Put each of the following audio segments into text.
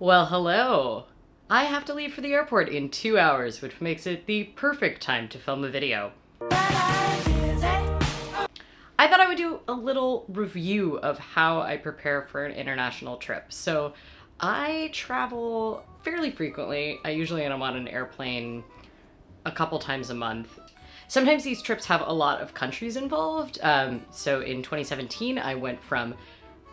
Well, hello! I have to leave for the airport in 2 hours, which makes it the perfect time to film a video. I thought I would do a little review of how I prepare for an international trip. So I travel fairly frequently. I usually am on an airplane a couple times a month. Sometimes these trips have a lot of countries involved. So in 2017, I went from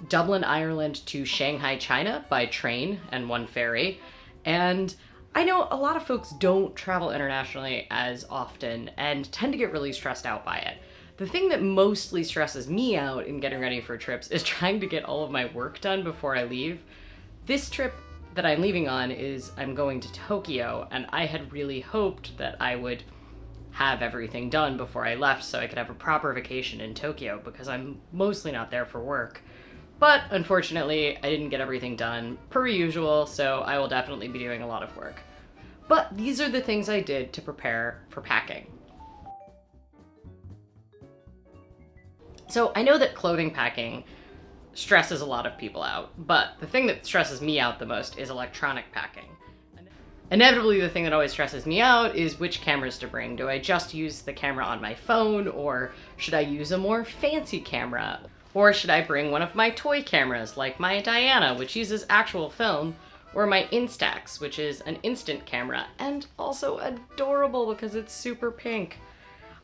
Dublin, Ireland to Shanghai, China by train and one ferry. And I know a lot of folks don't travel internationally as often and tend to get really stressed out by it. The thing that mostly stresses me out in getting ready for trips is trying to get all of my work done before I leave. This trip that I'm leaving on is I'm going to Tokyo, and I had really hoped that I would have everything done before I left so I could have a proper vacation in Tokyo because I'm mostly not there for work. But unfortunately, I didn't get everything done per usual, so I will definitely be doing a lot of work. But these are the things I did to prepare for packing. So I know that clothing packing stresses a lot of people out, but the thing that stresses me out the most is electronic packing. Inevitably, the thing that always stresses me out is which cameras to bring. Do I just use the camera on my phone, or should I use a more fancy camera? Or should I bring one of my toy cameras, like my Diana, which uses actual film, or my Instax, which is an instant camera, and also adorable because it's super pink.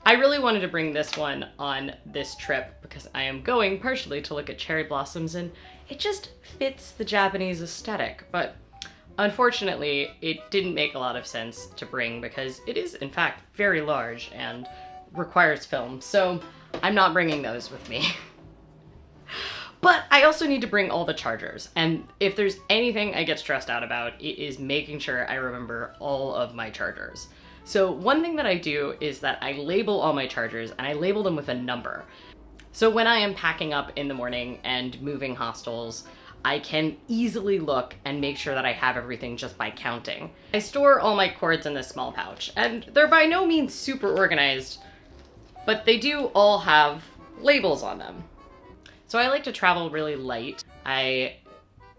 I really wanted to bring this one on this trip because I am going partially to look at cherry blossoms, and it just fits the Japanese aesthetic, but unfortunately it didn't make a lot of sense to bring because it is in fact very large and requires film, so I'm not bringing those with me. But I also need to bring all the chargers, and if there's anything I get stressed out about, it is making sure I remember all of my chargers. So one thing that I do is that I label all my chargers, and I label them with a number. So when I am packing up in the morning and moving hostels, I can easily look and make sure that I have everything just by counting. I store all my cords in this small pouch, and they're by no means super organized, but they do all have labels on them. So I like to travel really light. I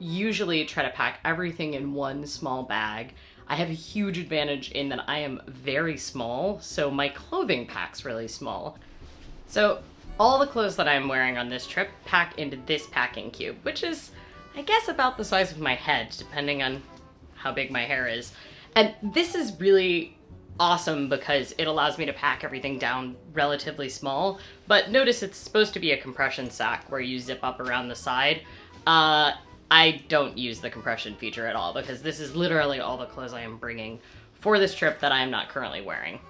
usually try to pack everything in one small bag. I have a huge advantage in that I am very small, so my clothing pack's really small. So all the clothes that I'm wearing on this trip pack into this packing cube, which is, I guess, about the size of my head, depending on how big my hair is. And this is really awesome because it allows me to pack everything down relatively small, but notice it's supposed to be a compression sack where you zip up around the side. I don't use the compression feature at all because this is literally all the clothes I am bringing for this trip that I am not currently wearing.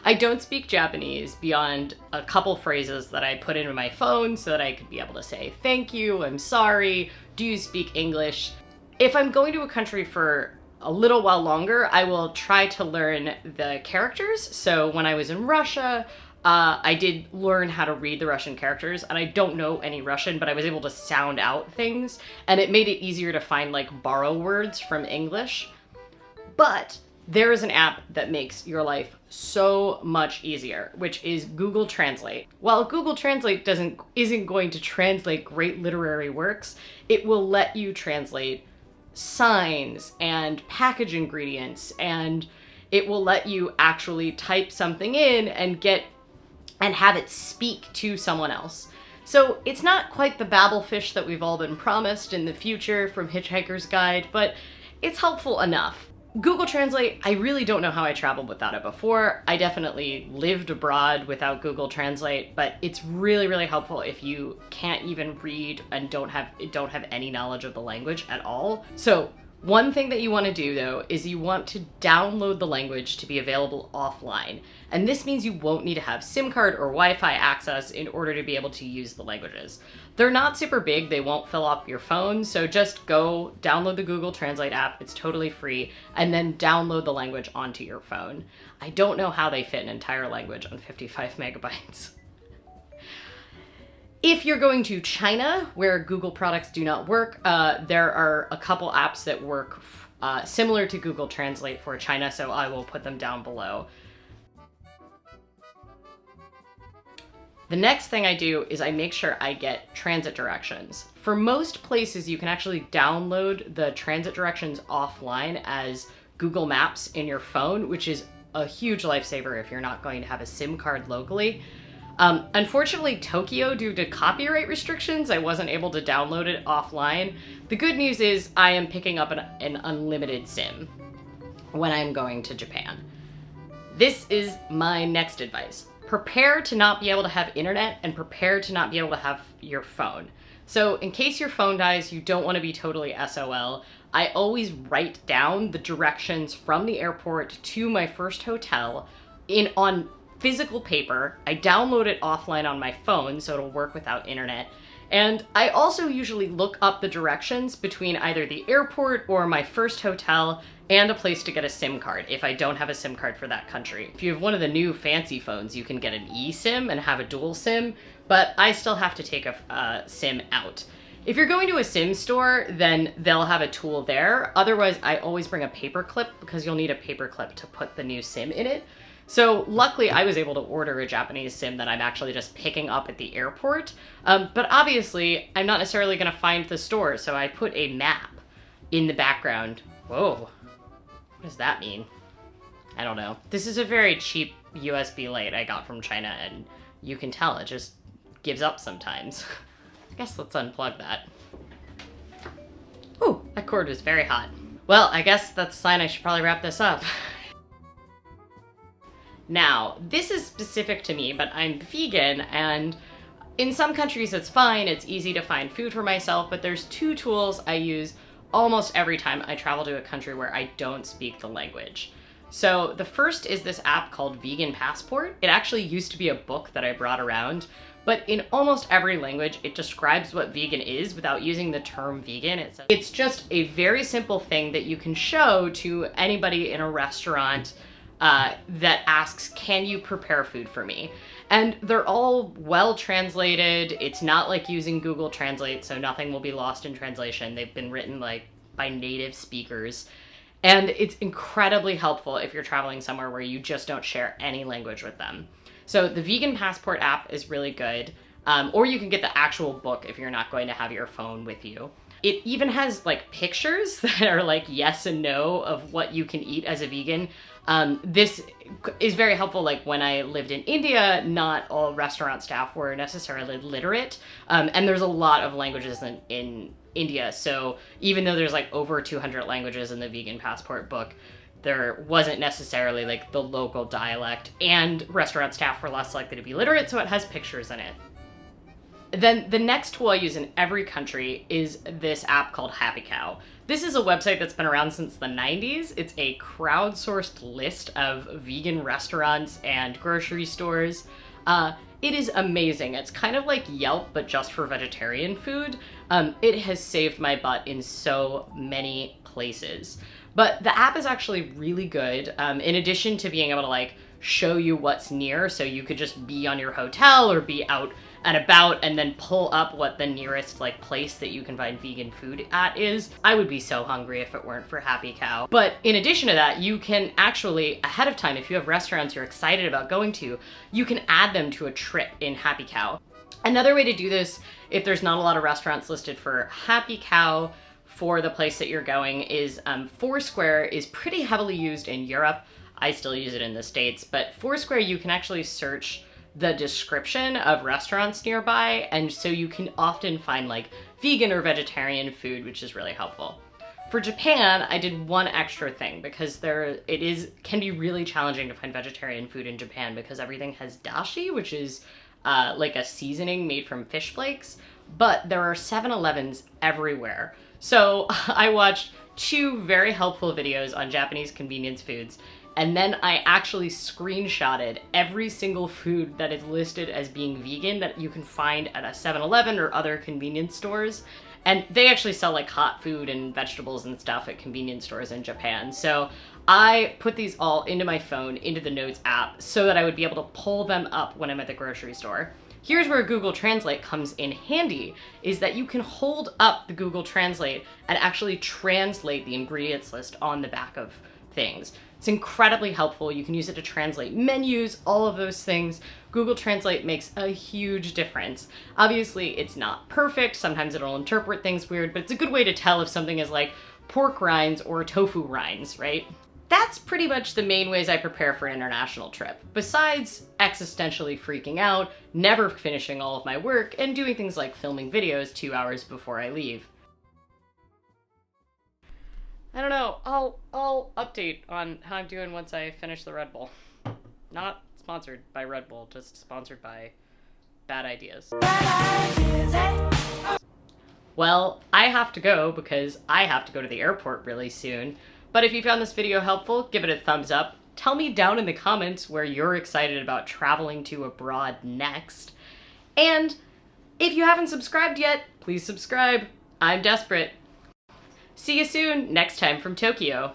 I don't speak Japanese beyond a couple phrases that I put into my phone so that I could be able to say thank you, I'm sorry, do you speak English? If I'm going to a country for a little while longer, I will try to learn the characters. So when I was in Russia, I did learn how to read the Russian characters, and I don't know any Russian, but I was able to sound out things, and it made it easier to find like borrow words from English. But there is an app that makes your life so much easier, which is Google Translate. While Google Translate isn't going to translate great literary works, it will let you translate signs and package ingredients, and it will let you actually type something in and have it speak to someone else. So it's not quite the Babelfish that we've all been promised in the future from Hitchhiker's Guide, but it's helpful enough. Google Translate, I really don't know how I traveled without it before. I definitely lived abroad without Google Translate, but it's really, really helpful if you can't even read and don't have any knowledge of the language at all. So one thing that you want to do though is you want to download the language to be available offline. And this means you won't need to have SIM card or Wi-Fi access in order to be able to use the languages. They're not super big, they won't fill up your phone, so just go download the Google Translate app, it's totally free, and then download the language onto your phone. I don't know how they fit an entire language on 55 megabytes. If you're going to China, where Google products do not work, there are a couple apps that work similar to Google Translate for China, so I will put them down below. The next thing I do is I make sure I get transit directions. For most places, you can actually download the transit directions offline as Google Maps in your phone, which is a huge lifesaver if you're not going to have a SIM card locally. Unfortunately, Tokyo, due to copyright restrictions, I wasn't able to download it offline. The good news is I am picking up an unlimited SIM when I'm going to Japan. This is my next advice. Prepare to not be able to have internet and prepare to not be able to have your phone. So in case your phone dies, you don't want to be totally SOL. I always write down the directions from the airport to my first hotel on physical paper. I download it offline on my phone so it'll work without internet. And I also usually look up the directions between either the airport or my first hotel and a place to get a SIM card if I don't have a SIM card for that country. If you have one of the new fancy phones, you can get an eSIM and have a dual SIM, but I still have to take a SIM out. If you're going to a SIM store, then they'll have a tool there. Otherwise, I always bring a paper clip because you'll need a paper clip to put the new SIM in it. So luckily I was able to order a Japanese SIM that I'm actually just picking up at the airport. But obviously I'm not necessarily gonna find the store, so I put a map in the background. Whoa, what does that mean? I don't know. This is a very cheap USB light I got from China, and you can tell it just gives up sometimes. I guess let's unplug that. Ooh, that cord is very hot. Well, I guess that's a sign I should probably wrap this up. Now, this is specific to me, but I'm vegan, and in some countries it's fine, it's easy to find food for myself, but there's two tools I use almost every time I travel to a country where I don't speak the language. So the first is this app called Vegan Passport. It actually used to be a book that I brought around, but in almost every language, it describes what vegan is without using the term vegan. It's just a very simple thing that you can show to anybody in a restaurant that asks, can you prepare food for me? And they're all well translated. It's not like using Google Translate, so nothing will be lost in translation. They've been written like by native speakers. And it's incredibly helpful if you're traveling somewhere where you just don't share any language with them. So the Vegan Passport app is really good. Or you can get the actual book if you're not going to have your phone with you. It even has like pictures that are like yes and no of what you can eat as a vegan. This is very helpful. Like when I lived in India, not all restaurant staff were necessarily literate. And there's a lot of languages in India. So even though there's like over 200 languages in the Vegan Passport book, there wasn't necessarily like the local dialect, and restaurant staff were less likely to be literate, so it has pictures in it. Then the next tool I use in every country is this app called Happy Cow. This is a website that's been around since the 90s. It's a crowdsourced list of vegan restaurants and grocery stores. It is amazing. It's kind of like Yelp, but just for vegetarian food. It has saved my butt in so many places. But the app is actually really good. In addition to being able to like show you what's near, so you could just be on your hotel or be out and about and then pull up what the nearest like place that you can find vegan food at is. I would be so hungry if it weren't for Happy Cow. But in addition to that, you can actually, ahead of time, if you have restaurants you're excited about going to, you can add them to a trip in Happy Cow. Another way to do this, if there's not a lot of restaurants listed for Happy Cow for the place that you're going, is Foursquare is pretty heavily used in Europe. I still use it in the States, but Foursquare, you can actually search the description of restaurants nearby, and so you can often find like vegan or vegetarian food, which is really helpful. For Japan, I did one extra thing because can be really challenging to find vegetarian food in Japan because everything has dashi, which is like a seasoning made from fish flakes, but there are 7-Elevens everywhere. So I watched 2 very helpful videos on Japanese convenience foods, and then I actually screenshotted every single food that is listed as being vegan that you can find at a 7-Eleven or other convenience stores. And they actually sell like hot food and vegetables and stuff at convenience stores in Japan. So I put these all into my phone, into the Notes app, so that I would be able to pull them up when I'm at the grocery store. Here's where Google Translate comes in handy, is that you can hold up the Google Translate and actually translate the ingredients list on the back of things. It's incredibly helpful. You can use it to translate menus, all of those things. Google Translate makes a huge difference. Obviously, it's not perfect. Sometimes it'll interpret things weird, but it's a good way to tell if something is like pork rinds or tofu rinds, right? That's pretty much the main ways I prepare for an international trip, besides existentially freaking out, never finishing all of my work, and doing things like filming videos 2 hours before I leave. I don't know, I'll update on how I'm doing once I finish the Red Bull. Not sponsored by Red Bull, just sponsored by bad ideas. Well, I have to go because I have to go to the airport really soon. But if you found this video helpful, give it a thumbs up. Tell me down in the comments where you're excited about traveling to abroad next. And if you haven't subscribed yet, please subscribe. I'm desperate. See you soon, next time from Tokyo.